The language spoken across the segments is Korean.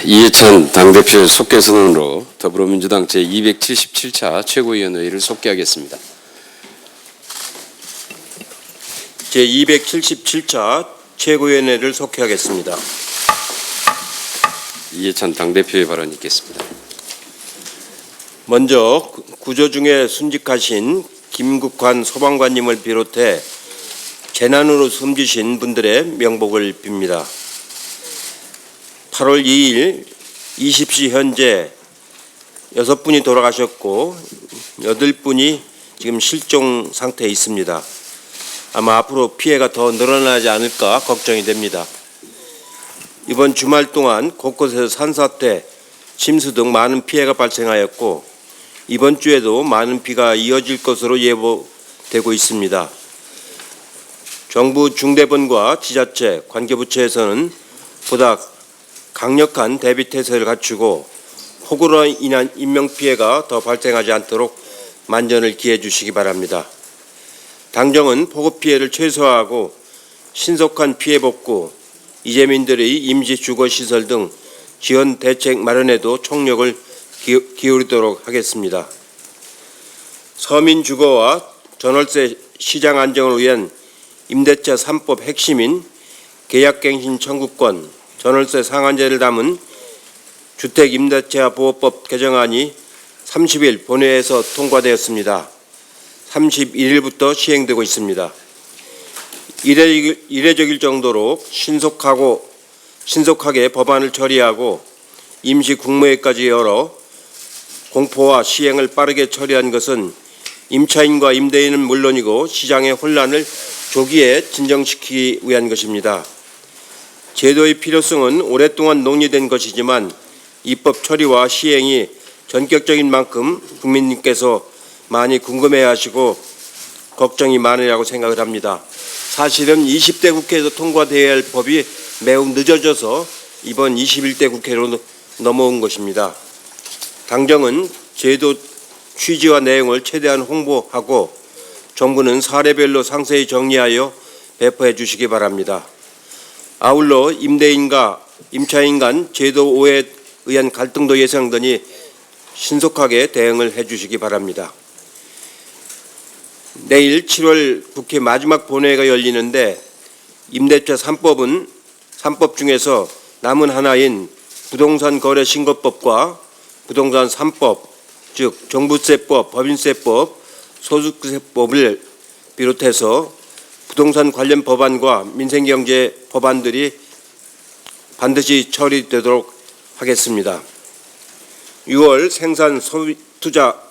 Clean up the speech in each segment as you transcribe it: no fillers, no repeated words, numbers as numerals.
이해찬 당대표 속개 선언으로 더불어민주당 제277차 최고위원회의를 속개하겠습니다. 제277차 최고위원회를 속개하겠습니다. 이해찬 당대표의 발언이 있겠습니다. 먼저 구조중에 순직하신 김국환 소방관님을 비롯해 재난으로 숨지신 분들의 명복을 빕니다. 8월 2일 20시 현재 6분이 돌아가셨고 8분이 지금 실종 상태에 있습니다. 아마 앞으로 피해가 더 늘어나지 않을까 걱정이 됩니다. 이번 주말 동안 곳곳에서 산사태, 침수 등 많은 피해가 발생하였고 이번 주에도 많은 비가 이어질 것으로 예보되고 있습니다. 정부 중대본과 지자체, 관계부처에서는 보다 강력한 대비태세를 갖추고 폭우로 인한 인명피해가 더 발생하지 않도록 만전을 기해 주시기 바랍니다. 당정은 폭우 피해를 최소화하고 신속한 피해 복구, 이재민들의 임시 주거시설 등 지원 대책 마련에도 총력을 기울이도록 하겠습니다. 서민 주거와 전월세 시장 안정을 위한 임대차 3법 핵심인 계약갱신 청구권, 전월세 상한제를 담은 주택임대차 보호법 개정안이 30일 본회의에서 통과되었습니다. 31일부터 시행되고 있습니다. 이례적일 정도로 신속하게 법안을 처리하고 임시 국무회의까지 열어 공포와 시행을 빠르게 처리한 것은 임차인과 임대인은 물론이고 시장의 혼란을 조기에 진정시키기 위한 것입니다. 제도의 필요성은 오랫동안 논의된 것이지만 입법 처리와 시행이 전격적인 만큼 국민님께서 많이 궁금해하시고 걱정이 많으라고 생각을 합니다. 사실은 20대 국회에서 통과되어야 할 법이 매우 늦어져서 이번 21대 국회로 넘어온 것입니다. 당정은 제도 취지와 내용을 최대한 홍보하고 정부는 사례별로 상세히 정리하여 배포해 주시기 바랍니다. 아울러 임대인과 임차인 간 제도 오해에 의한 갈등도 예상되니 신속하게 대응을 해 주시기 바랍니다. 내일 7월 국회 마지막 본회의가 열리는데 임대차 3법 중에서 남은 하나인 부동산 거래 신고법과 부동산 3법, 즉 종부세법, 법인세법, 소득세법을 비롯해서 부동산 관련 법안과 민생경제 법안들이 반드시 처리되도록 하겠습니다. 6월 생산, 소비, 투자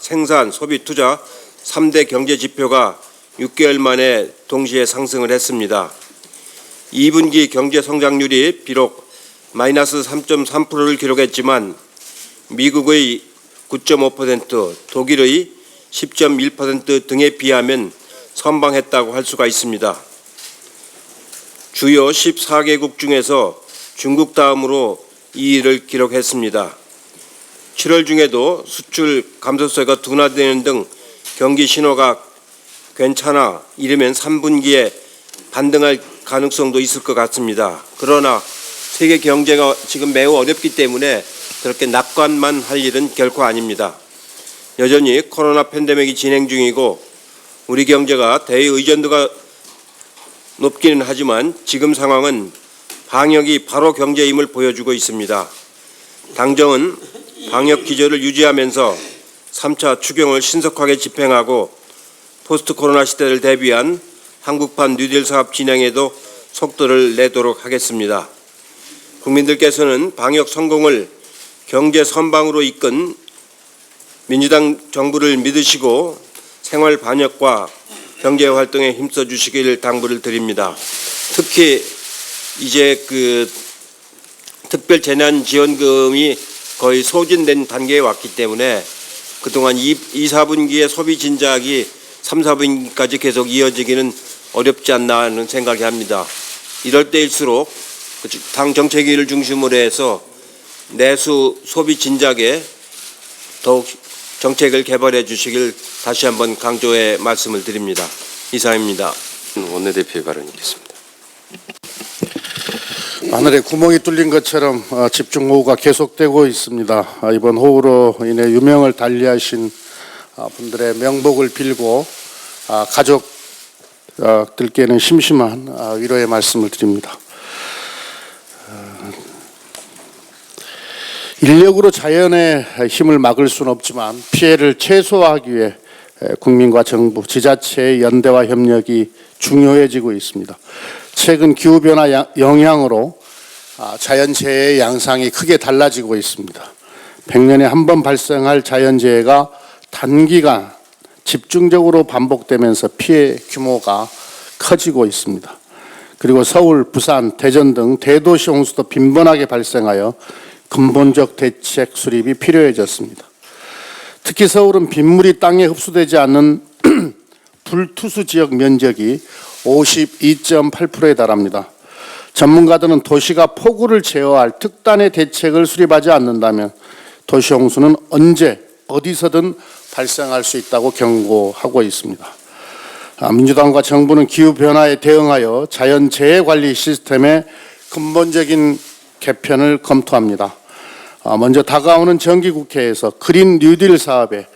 3대 경제 지표가 6개월 만에 동시에 상승을 했습니다. 2분기 경제 성장률이 비록 마이너스 3.3%를 기록했지만 미국의 9.5%, 독일의 10.1% 등에 비하면 선방했다고 할 수가 있습니다. 주요 14개국 중에서 중국 다음으로 2위를 기록했습니다. 7월 중에도 수출 감소세가 둔화되는 등 경기 신호가 괜찮아 이르면 3분기에 반등할 가능성도 있을 것 같습니다. 그러나 세계 경제가 지금 매우 어렵기 때문에 그렇게 낙관만 할 일은 결코 아닙니다. 여전히 코로나 팬데믹이 진행 중이고 우리 경제가 대의존도가 높기는 하지만 지금 상황은 방역이 바로 경제임을 보여주고 있습니다. 당정은 방역 기조를 유지하면서 3차 추경을 신속하게 집행하고 포스트 코로나 시대를 대비한 한국판 뉴딜 사업 진행에도 속도를 내도록 하겠습니다. 국민들께서는 방역 성공을 경제 선방으로 이끈 민주당 정부를 믿으시고 생활 반역과 경제 활동에 힘써 주시기를 당부를 드립니다. 특히 이제 특별 재난 지원금이 거의 소진된 단계에 왔기 때문에 그동안 2, 4분기의 소비 진작이 3, 4분기까지 계속 이어지기는 어렵지 않나 하는 생각이 합니다. 이럴 때일수록 당 정책위를 중심으로 해서 내수 소비 진작에 더욱 정책을 개발해 주시길 다시 한번 강조해 말씀을 드립니다. 이상입니다. 원내대표의 발언이 있겠습니다. 하늘에 구멍이 뚫린 것처럼 집중호우가 계속되고 있습니다. 이번 호우로 인해 유명을 달리하신 분들의 명복을 빌고 가족들께는 심심한 위로의 말씀을 드립니다. 인력으로 자연의 힘을 막을 수는 없지만 피해를 최소화하기 위해 국민과 정부, 지자체의 연대와 협력이 중요해지고 있습니다. 최근 기후변화 영향으로 자연재해의 양상이 크게 달라지고 있습니다. 100년에 한 번 발생할 자연재해가 단기간 집중적으로 반복되면서 피해 규모가 커지고 있습니다. 그리고 서울, 부산, 대전 등 대도시 홍수도 빈번하게 발생하여 근본적 대책 수립이 필요해졌습니다. 특히 서울은 빗물이 땅에 흡수되지 않는 불투수 지역 면적이 52.8%에 달합니다. 전문가들은 도시가 폭우를 제어할 특단의 대책을 수립하지 않는다면 도시 홍수는 언제 어디서든 발생할 수 있다고 경고하고 있습니다. 민주당과 정부는 기후변화에 대응하여 자연재해 관리 시스템의 근본적인 개편을 검토합니다. 먼저 다가오는 정기국회에서 그린 뉴딜 사업에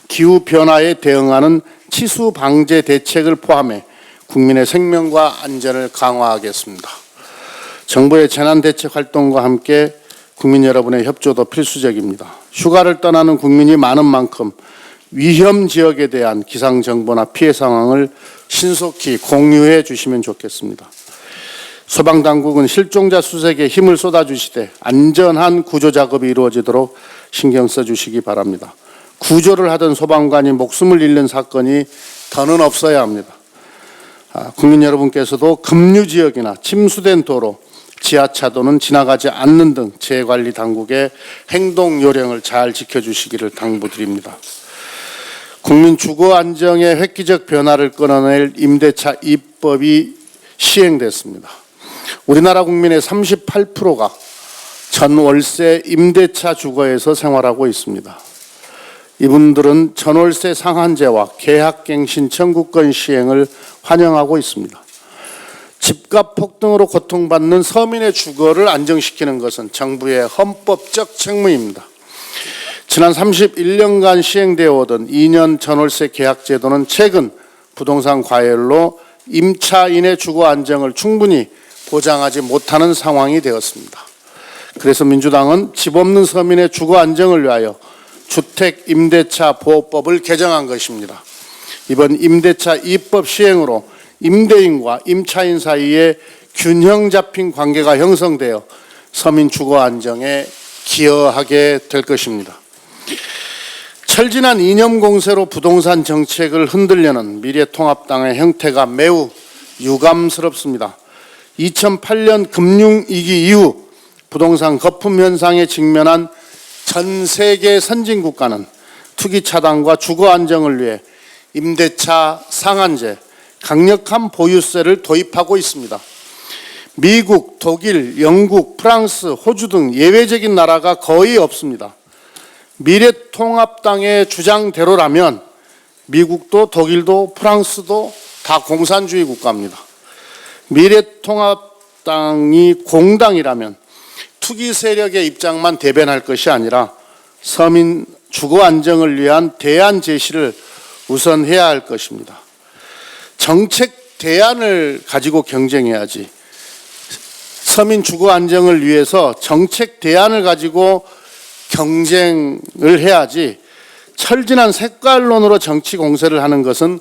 기후변화에 대응하는 치수 방제 대책을 포함해 국민의 생명과 안전을 강화하겠습니다. 정부의 재난대책 활동과 함께 국민 여러분의 협조도 필수적입니다. 휴가를 떠나는 국민이 많은 만큼 위험 지역에 대한 기상 정보나 피해 상황을 신속히 공유해 주시면 좋겠습니다. 소방당국은 실종자 수색에 힘을 쏟아주시되 안전한 구조 작업이 이루어지도록 신경 써주시기 바랍니다. 구조를 하던 소방관이 목숨을 잃는 사건이 더는 없어야 합니다. 국민 여러분께서도 급류지역이나 침수된 도로, 지하차도는 지나가지 않는 등 재해관리 당국의 행동 요령을 잘 지켜주시기를 당부드립니다. 국민 주거 안정의 획기적 변화를 끌어낼 임대차 입법이 시행됐습니다. 우리나라 국민의 38%가 전월세 임대차 주거에서 생활하고 있습니다. 이분들은 전월세 상한제와 계약갱신 청구권 시행을 환영하고 있습니다. 집값 폭등으로 고통받는 서민의 주거를 안정시키는 것은 정부의 헌법적 책무입니다. 지난 31년간 시행되어 오던 2년 전월세 계약 제도는 최근 부동산 과열로 임차인의 주거 안정을 충분히 보장하지 못하는 상황이 되었습니다. 그래서 민주당은 집 없는 서민의 주거 안정을 위하여 주택 임대차 보호법을 개정한 것입니다. 이번 임대차 입법 시행으로 임대인과 임차인 사이에 균형 잡힌 관계가 형성되어 서민 주거 안정에 기여하게 될 것입니다. 철진한 이념 공세로 부동산 정책을 흔들려는 미래통합당의 형태가 매우 유감스럽습니다. 2008년 금융위기 이후 부동산 거품 현상에 직면한 전 세계 선진국가는 투기 차단과 주거 안정을 위해 임대차 상한제, 강력한 보유세를 도입하고 있습니다. 미국, 독일, 영국, 프랑스, 호주 등 예외적인 나라가 거의 없습니다. 미래통합당의 주장대로라면 미국도 독일도 프랑스도 다 공산주의 국가입니다. 미래통합당이 공당이라면 투기 세력의 입장만 대변할 것이 아니라 서민 주거 안정을 위한 대안 제시를 우선 해야 할 것입니다. 정책 대안을 가지고 경쟁해야지 서민 주거 안정을 위해서 정책 대안을 가지고 경쟁을 해야지 철진한 색깔론으로 정치 공세를 하는 것은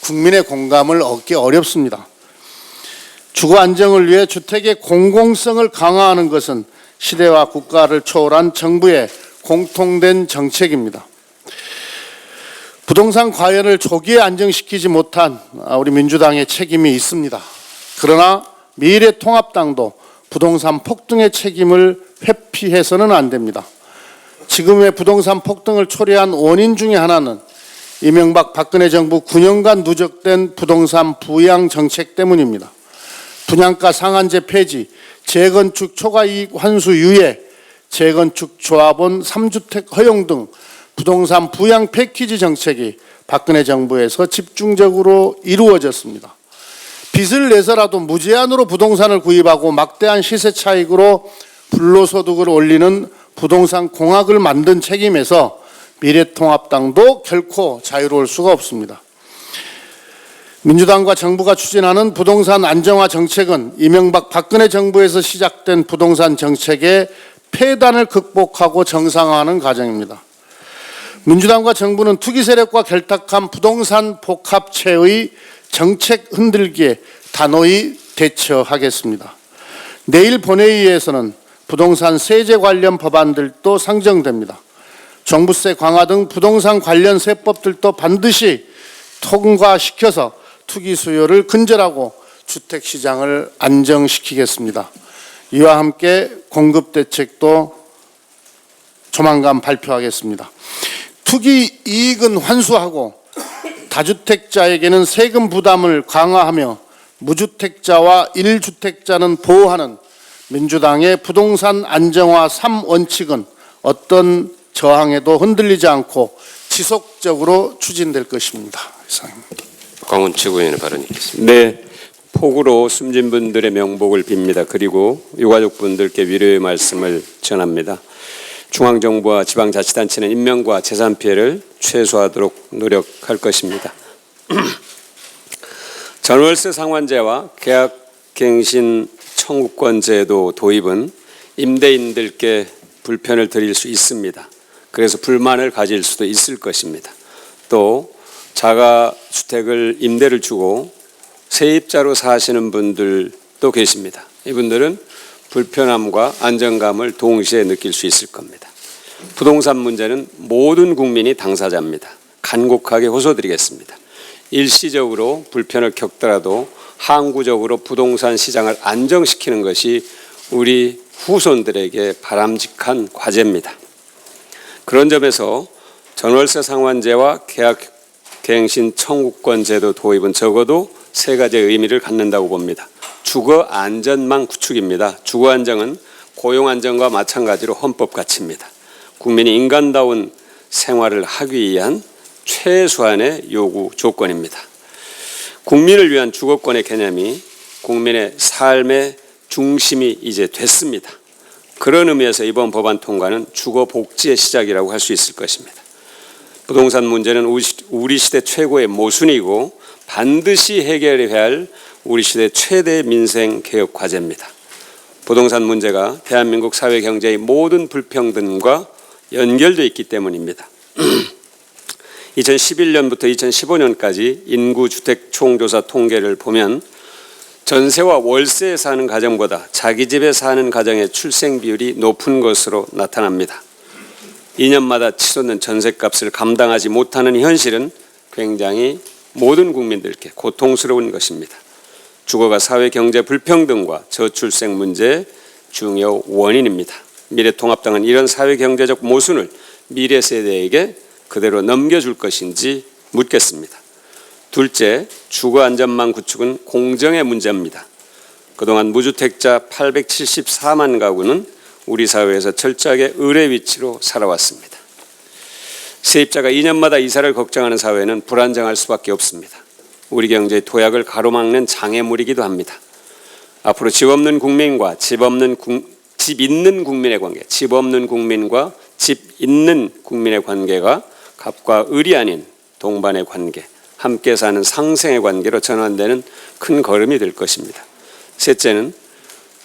국민의 공감을 얻기 어렵습니다. 주거 안정을 위해 주택의 공공성을 강화하는 것은 시대와 국가를 초월한 정부의 공통된 정책입니다. 부동산 과열을 조기에 안정시키지 못한 우리 민주당의 책임이 있습니다. 그러나 미래통합당도 부동산 폭등의 책임을 회피해서는 안 됩니다. 지금의 부동산 폭등을 초래한 원인 중에 하나는 이명박 박근혜 정부 9년간 누적된 부동산 부양 정책 때문입니다. 분양가 상한제 폐지, 재건축 초과이익 환수 유예, 재건축 조합원 3주택 허용 등 부동산 부양 패키지 정책이 박근혜 정부에서 집중적으로 이루어졌습니다. 빚을 내서라도 무제한으로 부동산을 구입하고 막대한 시세 차익으로 불로소득을 올리는 부동산 공학을 만든 책임에서 미래통합당도 결코 자유로울 수가 없습니다. 민주당과 정부가 추진하는 부동산 안정화 정책은 이명박 박근혜 정부에서 시작된 부동산 정책의 폐단을 극복하고 정상화하는 과정입니다. 민주당과 정부는 투기 세력과 결탁한 부동산 복합체의 정책 흔들기에 단호히 대처하겠습니다. 내일 본회의에서는 부동산 세제 관련 법안들도 상정됩니다. 종부세 강화 등 부동산 관련 세법들도 반드시 통과시켜서 투기 수요를 근절하고 주택시장을 안정시키겠습니다. 이와 함께 공급대책도 조만간 발표하겠습니다. 투기 이익은 환수하고 다주택자에게는 세금 부담을 강화하며 무주택자와 1주택자는 보호하는 민주당의 부동산 안정화 3원칙은 어떤 저항에도 흔들리지 않고 지속적으로 추진될 것입니다. 이상입니다. 박광훈 최고위원의 발언이 있겠습니다. 네, 폭우로 숨진 분들의 명복을 빕니다. 그리고 유가족분들께 위로의 말씀을 전합니다. 중앙정부와 지방자치단체는 인명과 재산 피해를 최소화하도록 노력할 것입니다. 전월세 상환제와 계약갱신 청구권 제도 도입은 임대인들께 불편을 드릴 수 있습니다. 그래서 불만을 가질 수도 있을 것입니다. 또 자가주택을 임대를 주고 세입자로 사시는 분들도 계십니다. 이분들은 불편함과 안정감을 동시에 느낄 수 있을 겁니다. 부동산 문제는 모든 국민이 당사자입니다. 간곡하게 호소드리겠습니다. 일시적으로 불편을 겪더라도 항구적으로 부동산 시장을 안정시키는 것이 우리 후손들에게 바람직한 과제입니다. 그런 점에서 전월세 상환제와 계약갱신 청구권 제도 도입은 적어도 세 가지의 의미를 갖는다고 봅니다. 주거 안전망 구축입니다. 주거 안정은 고용 안정과 마찬가지로 헌법 가치입니다. 국민이 인간다운 생활을 하기 위한 최소한의 요구 조건입니다. 국민을 위한 주거권의 개념이 국민의 삶의 중심이 이제 됐습니다. 그런 의미에서 이번 법안 통과는 주거 복지의 시작이라고 할 수 있을 것입니다. 부동산 문제는 우리 시대 최고의 모순이고 반드시 해결해야 할 우리 시대 최대 민생 개혁 과제입니다. 부동산 문제가 대한민국 사회 경제의 모든 불평등과 연결되어 있기 때문입니다. 2011년부터 2015년까지 인구주택 총조사 통계를 보면 전세와 월세에 사는 가정보다 자기 집에 사는 가정의 출생 비율이 높은 것으로 나타납니다. 2년마다 치솟는 전세값을 감당하지 못하는 현실은 굉장히 모든 국민들께 고통스러운 것입니다. 주거가 사회 경제 불평등과 저출생 문제의 중요 원인입니다. 미래통합당은 이런 사회 경제적 모순을 미래 세대에게 그대로 넘겨줄 것인지 묻겠습니다. 둘째, 주거 안전망 구축은 공정의 문제입니다. 그동안 무주택자 874만 가구는 우리 사회에서 철저하게 의뢰 위치로 살아왔습니다. 세입자가 2년마다 이사를 걱정하는 사회는 불안정할 수밖에 없습니다. 우리 경제의 도약을 가로막는 장애물이기도 합니다. 앞으로 집 없는 국민과 집 있는 국민의 관계, 집 없는 국민과 집 있는 국민의 관계가 갑과 을이 아닌 동반의 관계, 함께 사는 상생의 관계로 전환되는 큰 걸음이 될 것입니다. 셋째는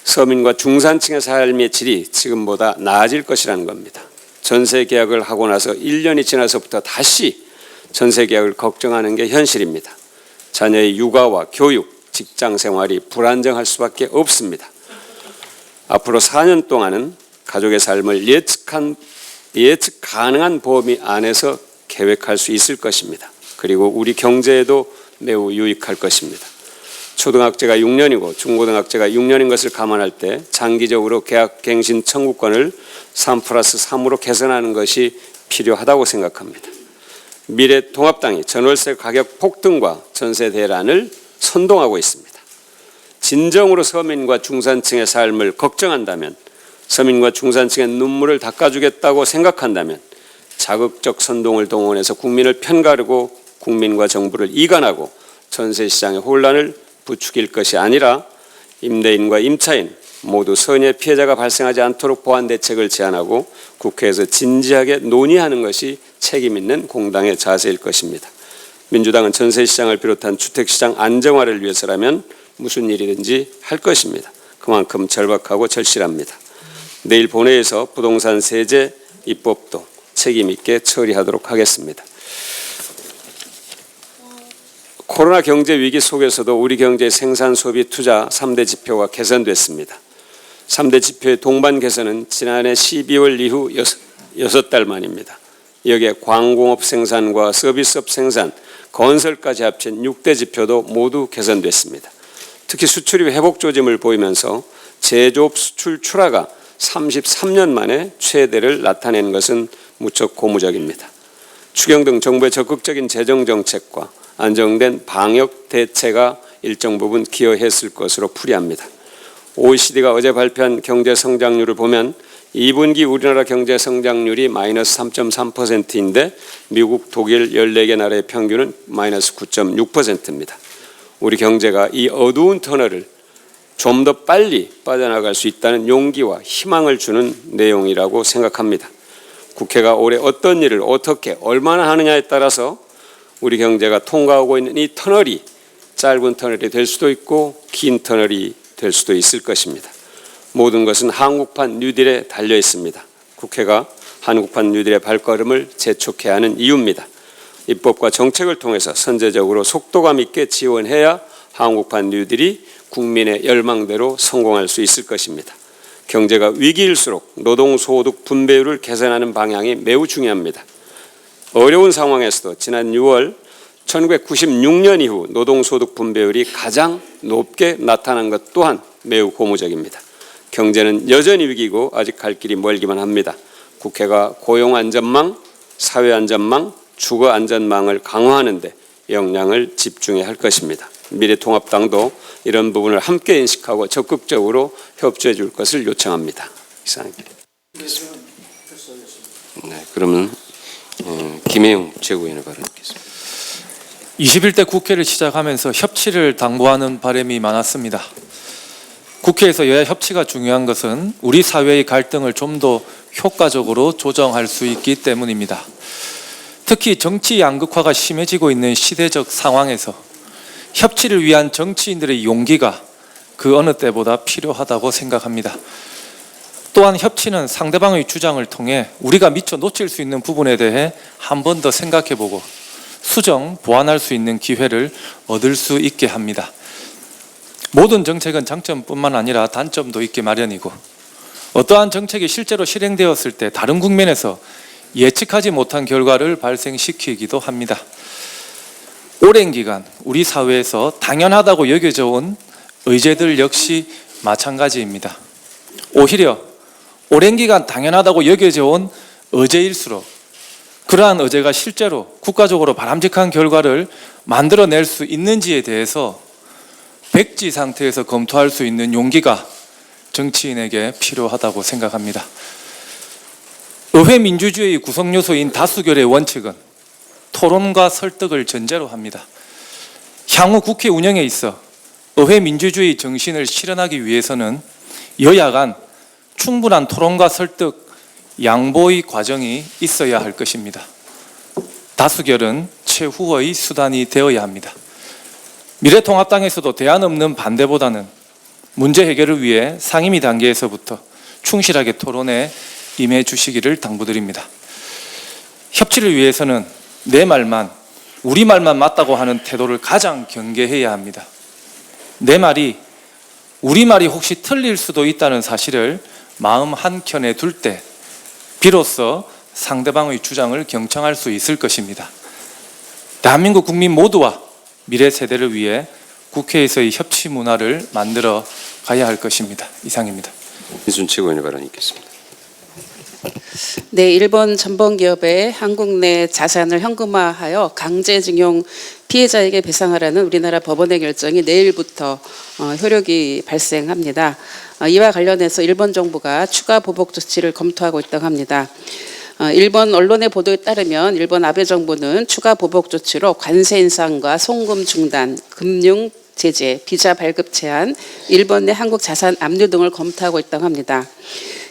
서민과 중산층의 삶의 질이 지금보다 나아질 것이라는 겁니다. 전세 계약을 하고 나서 1년이 지나서부터 다시 전세 계약을 걱정하는 게 현실입니다. 자녀의 육아와 교육, 직장 생활이 불안정할 수밖에 없습니다. 앞으로 4년 동안은 가족의 삶을 예측 가능한 범위 안에서 계획할 수 있을 것입니다. 그리고 우리 경제에도 매우 유익할 것입니다. 초등학제가 6년이고 중고등학제가 6년인 것을 감안할 때 장기적으로 계약갱신 청구권을 3+3으로 개선하는 것이 필요하다고 생각합니다. 미래통합당이 전월세 가격 폭등과 전세 대란을 선동하고 있습니다. 진정으로 서민과 중산층의 삶을 걱정한다면, 서민과 중산층의 눈물을 닦아주겠다고 생각한다면 자극적 선동을 동원해서 국민을 편가르고 국민과 정부를 이간하고 전세 시장의 혼란을 부추길 것이 아니라 임대인과 임차인 모두 선의의 피해자가 발생하지 않도록 보완 대책을 제안하고 국회에서 진지하게 논의하는 것이 책임 있는 공당의 자세일 것입니다. 민주당은 전세시장을 비롯한 주택시장 안정화를 위해서라면 무슨 일이든지 할 것입니다. 그만큼 절박하고 절실합니다. 내일 본회의에서 부동산 세제 입법도 책임 있게 처리하도록 하겠습니다. 코로나 경제 위기 속에서도 우리 경제의 생산, 소비, 투자 3대 지표가 개선됐습니다. 3대 지표의 동반 개선은 지난해 12월 이후 6달 만입니다. 여기에 광공업 생산과 서비스업 생산, 건설까지 합친 6대 지표도 모두 개선됐습니다. 특히 수출이 회복 조짐을 보이면서 제조업 수출 출하가 33년 만에 최대를 나타낸 것은 무척 고무적입니다. 추경 등 정부의 적극적인 재정 정책과 안정된 방역 대체가 일정 부분 기여했을 것으로 풀이합니다. OECD가 어제 발표한 경제 성장률을 보면 2분기 우리나라 경제 성장률이 마이너스 3.3%인데 미국, 독일 14개 나라의 평균은 마이너스 9.6%입니다. 우리 경제가 이 어두운 터널을 좀 더 빨리 빠져나갈 수 있다는 용기와 희망을 주는 내용이라고 생각합니다. 국회가 올해 어떤 일을 어떻게 얼마나 하느냐에 따라서 우리 경제가 통과하고 있는 이 터널이 짧은 터널이 될 수도 있고 긴 터널이 될 수도 있을 것입니다. 모든 것은 한국판 뉴딜에 달려 있습니다. 국회가 한국판 뉴딜의 발걸음을 재촉해야 하는 이유입니다. 입법과 정책을 통해서 선제적으로 속도감 있게 지원해야 한국판 뉴딜이 국민의 열망대로 성공할 수 있을 것입니다. 경제가 위기일수록 노동소득 분배율을 개선하는 방향이 매우 중요합니다. 어려운 상황에서도 지난 6월 1996년 이후 노동소득 분배율이 가장 높게 나타난 것 또한 매우 고무적입니다. 경제는 여전히 위기고 아직 갈 길이 멀기만 합니다. 국회가 고용안전망, 사회안전망, 주거안전망을 강화하는 데 역량을 집중해야 할 것입니다. 미래통합당도 이런 부분을 함께 인식하고 적극적으로 협조해 줄 것을 요청합니다. 이상입니다. 네, 그러면 김혜영 최고위원의 발언 듣겠습니다. 21대 국회를 시작하면서 협치를 당부하는 바람이 많았습니다. 국회에서 여야 협치가 중요한 것은 우리 사회의 갈등을 좀 더 효과적으로 조정할 수 있기 때문입니다. 특히 정치 양극화가 심해지고 있는 시대적 상황에서 협치를 위한 정치인들의 용기가 그 어느 때보다 필요하다고 생각합니다. 또한 협치는 상대방의 주장을 통해 우리가 미처 놓칠 수 있는 부분에 대해 한 번 더 생각해보고 수정, 보완할 수 있는 기회를 얻을 수 있게 합니다. 모든 정책은 장점뿐만 아니라 단점도 있게 마련이고 어떠한 정책이 실제로 실행되었을 때 다른 국면에서 예측하지 못한 결과를 발생시키기도 합니다. 오랜 기간 우리 사회에서 당연하다고 여겨져 온 의제들 역시 마찬가지입니다. 오히려 오랜 기간 당연하다고 여겨져 온 의제일수록 그러한 의제가 실제로 국가적으로 바람직한 결과를 만들어낼 수 있는지에 대해서 백지 상태에서 검토할 수 있는 용기가 정치인에게 필요하다고 생각합니다. 의회 민주주의의 구성요소인 다수결의 원칙은 토론과 설득을 전제로 합니다. 향후 국회 운영에 있어 의회 민주주의 정신을 실현하기 위해서는 여야 간 충분한 토론과 설득, 양보의 과정이 있어야 할 것입니다. 다수결은 최후의 수단이 되어야 합니다. 미래통합당에서도 대안 없는 반대보다는 문제 해결을 위해 상임위 단계에서부터 충실하게 토론에 임해 주시기를 당부드립니다. 협치를 위해서는 내 말만, 우리 말만 맞다고 하는 태도를 가장 경계해야 합니다. 내 말이, 우리 말이 혹시 틀릴 수도 있다는 사실을 마음 한켠에 둘 때 비로소 상대방의 주장을 경청할 수 있을 것입니다. 대한민국 국민 모두와 미래 세대를 위해 국회에서의 협치 문화를 만들어 가야 할 것입니다. 이상입니다. 민순 최고위원의 발언 있겠습니다. 네, 일본 전범기업의 한국 내 자산을 현금화하여 강제징용 피해자에게 배상하라는 우리나라 법원의 결정이 내일부터 효력이 발생합니다. 이와 관련해서 일본 정부가 추가 보복 조치를 검토하고 있다고 합니다. 일본 언론의 보도에 따르면 일본 아베 정부는 추가 보복 조치로 관세 인상과 송금 중단, 금융 제재, 비자 발급 제한, 일본 내 한국 자산 압류 등을 검토하고 있다고 합니다.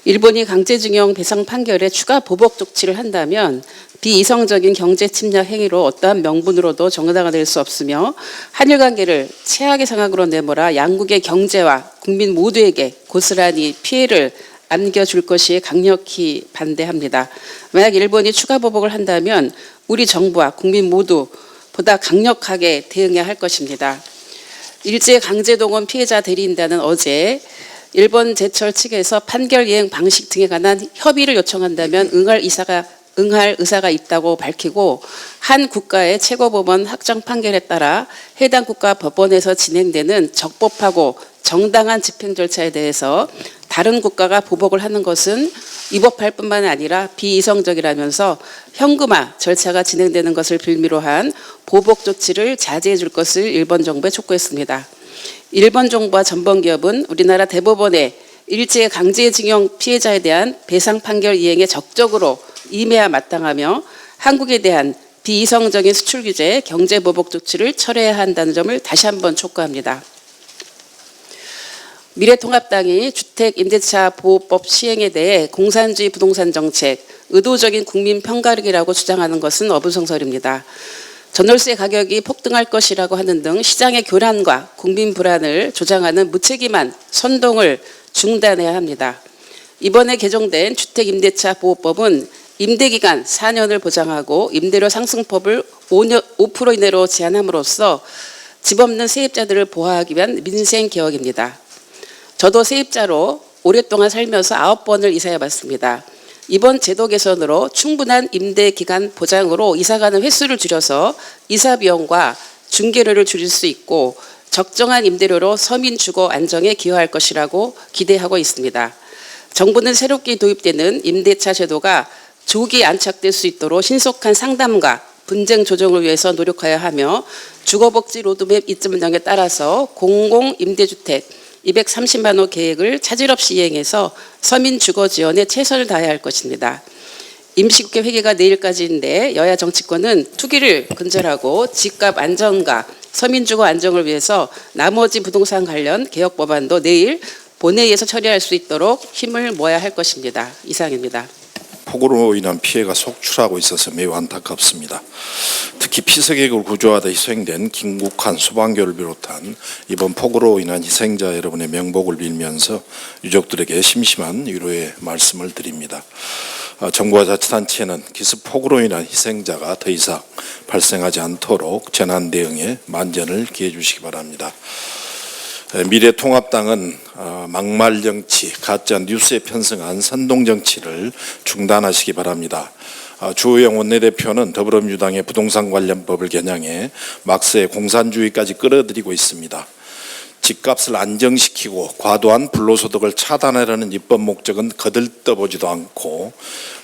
일본이 강제징용 배상 판결에 추가 보복 조치를 한다면 비이성적인 경제 침략 행위로 어떠한 명분으로도 정당화될 수 없으며 한일 관계를 최악의 상황으로 내몰아 양국의 경제와 국민 모두에게 고스란히 피해를 안겨줄 것이 강력히 반대합니다. 만약 일본이 추가 보복을 한다면 우리 정부와 국민 모두 보다 강력하게 대응해야 할 것입니다. 일제 강제동원 피해자 대리인단은 어제 일본 제철 측에서 판결 이행 방식 등에 관한 협의를 요청한다면 응할 의사가 있다고 밝히고 한 국가의 최고법원 확정 판결에 따라 해당 국가 법원에서 진행되는 적법하고 정당한 집행 절차에 대해서 다른 국가가 보복을 하는 것은 위법할 뿐만 아니라 비이성적이라면서 현금화 절차가 진행되는 것을 빌미로 한 보복 조치를 자제해 줄 것을 일본 정부에 촉구했습니다. 일본 정부와 전범기업은 우리나라 대법원의 일제 강제징용 피해자에 대한 배상 판결 이행에 적극적으로 임해야 마땅하며 한국에 대한 비이성적인 수출 규제, 경제 보복 조치를 철회해야 한다는 점을 다시 한번 촉구합니다. 미래통합당이 주택임대차 보호법 시행에 대해 공산주의 부동산 정책, 의도적인 국민 편가르기라고 주장하는 것은 어불성설입니다. 전월세 가격이 폭등할 것이라고 하는 등 시장의 교란과 국민 불안을 조장하는 무책임한 선동을 중단해야 합니다. 이번에 개정된 주택임대차 보호법은 임대기간 4년을 보장하고 임대료 상승폭을 5% 이내로 제한함으로써 집 없는 세입자들을 보호하기 위한 민생개혁입니다. 저도 세입자로 오랫동안 살면서 9번을 이사해봤습니다. 이번 제도 개선으로 충분한 임대기간 보장으로 이사가는 횟수를 줄여서 이사비용과 중개료를 줄일 수 있고 적정한 임대료로 서민 주거 안정에 기여할 것이라고 기대하고 있습니다. 정부는 새롭게 도입되는 임대차 제도가 조기 안착될 수 있도록 신속한 상담과 분쟁 조정을 위해서 노력해야 하며 주거복지 로드맵 2.0에 따라서 공공임대주택 230만 호 계획을 차질 없이 이행해서 서민 주거 지원에 최선을 다해야 할 것입니다. 임시국회 회기가 내일까지인데 여야 정치권은 투기를 근절하고 집값 안정과 서민 주거 안정을 위해서 나머지 부동산 관련 개혁 법안도 내일 본회의에서 처리할 수 있도록 힘을 모아야 할 것입니다. 이상입니다. 폭우로 인한 피해가 속출하고 있어서 매우 안타깝습니다. 특히 피서객을 구조하다 희생된 김국환, 소방교를 비롯한 이번 폭우로 인한 희생자 여러분의 명복을 빌면서 유족들에게 심심한 위로의 말씀을 드립니다. 정부와 자치단체는 기습 폭우로 인한 희생자가 더 이상 발생하지 않도록 재난 대응에 만전을 기해 주시기 바랍니다. 미래통합당은 막말 정치, 가짜 뉴스에 편승한 선동 정치를 중단하시기 바랍니다. 주호영 원내대표는 더불어민주당의 부동산 관련법을 겨냥해 막스의 공산주의까지 끌어들이고 있습니다. 집값을 안정시키고 과도한 불로소득을 차단하려는 입법 목적은 거들떠보지도 않고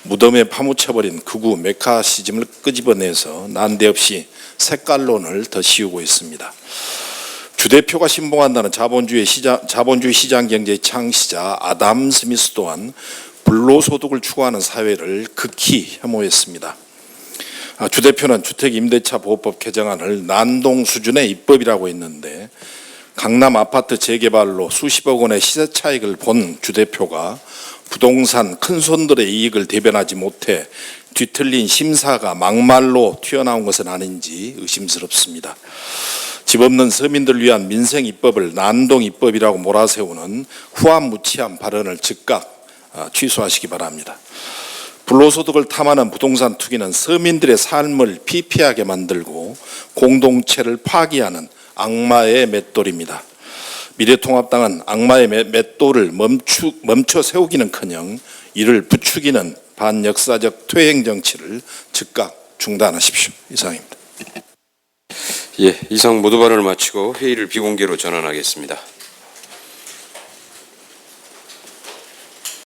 무덤에 파묻혀버린 극우 메카시즘을 끄집어내서 난데없이 색깔론을 더 씌우고 있습니다. 주 대표가 신봉한다는 자본주의 시장 경제의 창시자 아담 스미스 또한 불로소득을 추구하는 사회를 극히 혐오했습니다. 주 대표는 주택임대차 보호법 개정안을 난동 수준의 입법이라고 했는데 강남 아파트 재개발로 수십억 원의 시세 차익을 본 주 대표가 부동산 큰손들의 이익을 대변하지 못해 뒤틀린 심사가 막말로 튀어나온 것은 아닌지 의심스럽습니다. 집 없는 서민들을 위한 민생 입법을 난동 입법이라고 몰아세우는 후한무치한 발언을 즉각 취소하시기 바랍니다. 불로소득을 탐하는 부동산 투기는 서민들의 삶을 피폐하게 만들고 공동체를 파기하는 악마의 맷돌입니다. 미래통합당은 악마의 맷돌을 멈춰 세우기는커녕 이를 부추기는 반역사적 퇴행 정치를 즉각 중단하십시오. 이상입니다. 예, 이상 모두 발언을 마치고 회의를 비공개로 전환하겠습니다.